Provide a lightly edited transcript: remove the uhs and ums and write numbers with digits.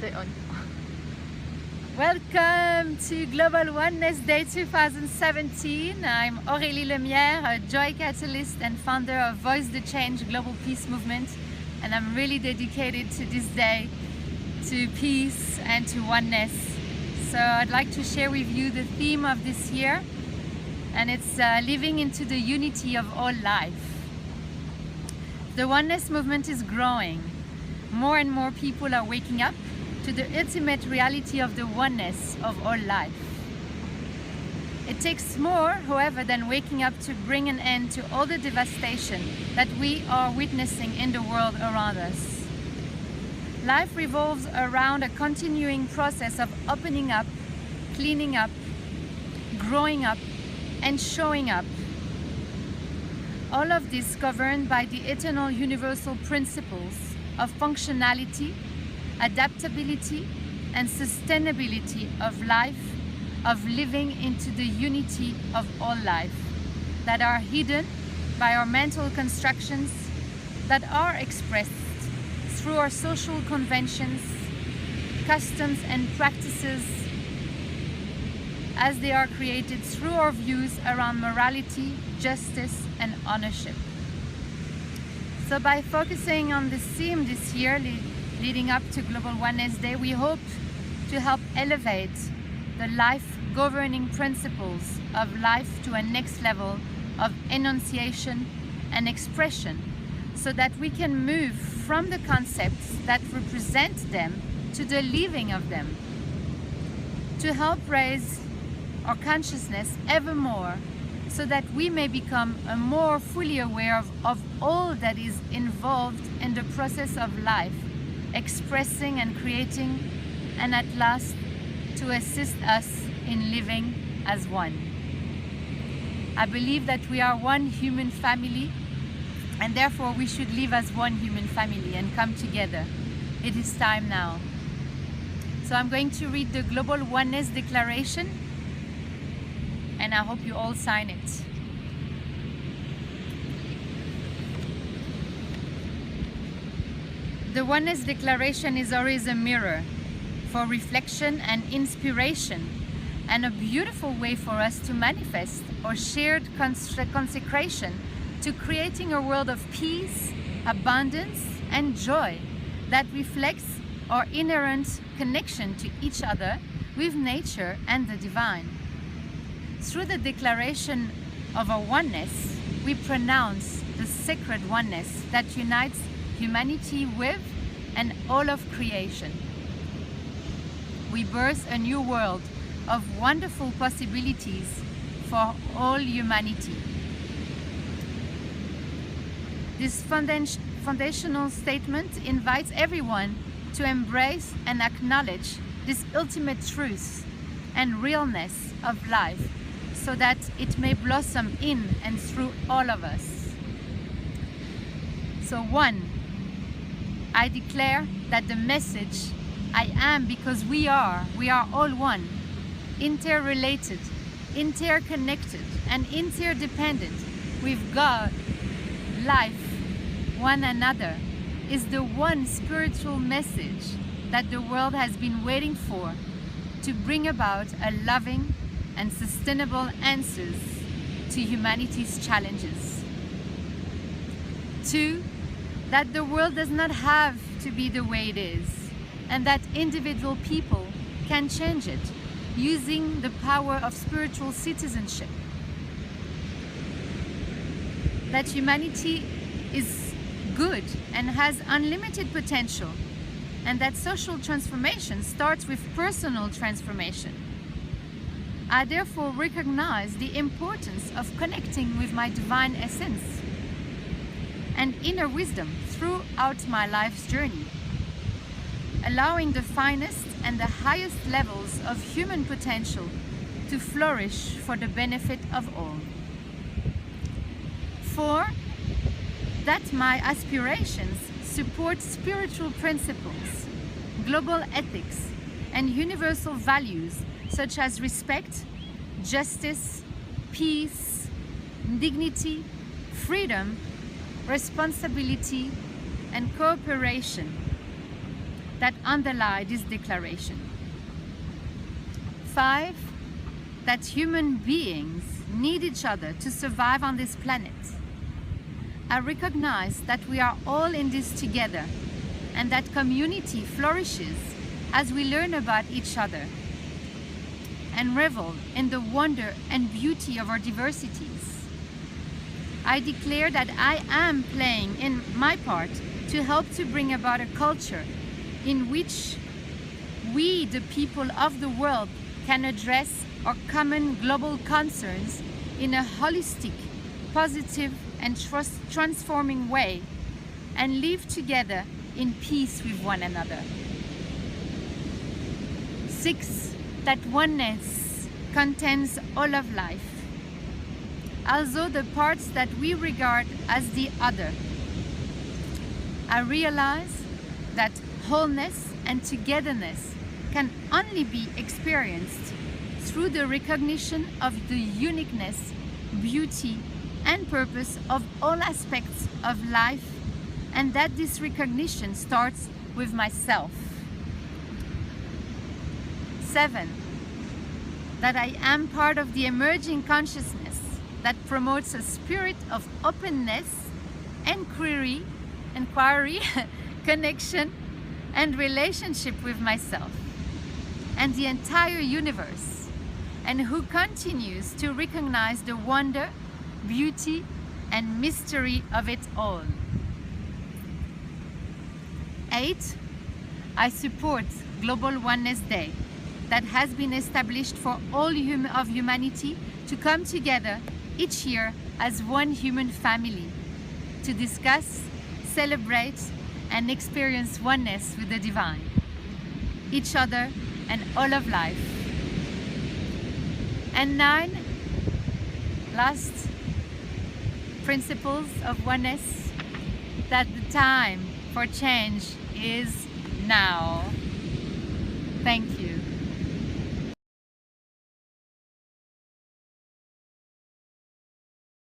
C'est on. Welcome to Global Oneness Day 2017. I'm Aurélie Lemierre, a joy catalyst and founder of voicethechange Global Peace Movement, and I'm really dedicated to this day, to peace and to oneness. So I'd like to share with you the theme of this year, and it's living into the unity of all life. The oneness movement is growing. More and more people are waking up to the ultimate reality of the oneness of all life. It takes more, however, than waking up to bring an end to all the devastation that we are witnessing in the world around us. Life revolves around a continuing process of opening up, cleaning up, growing up, and showing up. All of this governed by the eternal universal principles of functionality, adaptability, and sustainability of life, of living into the unity of all life, that are hidden by our mental constructions, that are expressed through our social conventions, customs, and practices, as they are created through our views around morality, justice, and ownership. So by focusing on this theme this year, leading up to Global Oneness Day, we hope to help elevate the life governing principles of life to a next level of enunciation and expression, so that we can move from the concepts that represent them to the living of them, to help raise our consciousness ever more, so that we may become more fully aware of all that is involved in the process of life, expressing and creating, and at last to assist us in living as one. I believe that we are one human family, and therefore we should live as one human family and come together. It is time now. So I'm going to read the Global Oneness Declaration, and I hope you all sign it. The Oneness Declaration is always a mirror for reflection and inspiration, and a beautiful way for us to manifest our shared consecration to creating a world of peace, abundance, and joy that reflects our inherent connection to each other with nature and the divine. Through the declaration of our oneness, we pronounce the sacred oneness that unites humanity with and all of creation. We birth a new world of wonderful possibilities for all humanity. This foundational statement invites everyone to embrace and acknowledge this ultimate truth and realness of life, so that it may blossom in and through all of us. So 1, I declare that the message, I am because we are all one, interrelated, interconnected, and interdependent with God, life, one another, is the one spiritual message that the world has been waiting for, to bring about a loving and sustainable answers to humanity's challenges. 2, that the world does not have to be the way it is, and that individual people can change it using the power of spiritual citizenship. That humanity is good and has unlimited potential, and that social transformation starts with personal transformation. I therefore recognize the importance of connecting with my divine essence and inner wisdom throughout my life's journey, allowing the finest and the highest levels of human potential to flourish for the benefit of all. 4, that my aspirations support spiritual principles, global ethics, and universal values such as respect, justice, peace, dignity, freedom, responsibility, and cooperation. that underlie this declaration. 5, that human beings need each other to survive on this planet. I recognize that we are all in this together and that community flourishes as we learn about each other and revel in the wonder and beauty of our diversities. I declare that I am playing in my part to help to bring about a culture in which we, the people of the world, can address our common global concerns in a holistic, positive and transforming way and live together in peace with one another. 6, that oneness contains all of life, also the parts that we regard as the other. I realize that wholeness and togetherness can only be experienced through the recognition of the uniqueness, beauty, and purpose of all aspects of life, and that this recognition starts with myself. 7, that I am part of the emerging consciousness that promotes a spirit of openness, inquiry, connection, and relationship with myself and the entire universe, and who continues to recognize the wonder, beauty, and mystery of it all. 8, I support Global Oneness Day that has been established for all of humanity to come together each year as one human family to discuss, celebrate, and experience oneness with the divine, each other, and all of life. And 9, last principles of oneness, that the time for change is now. Thank you.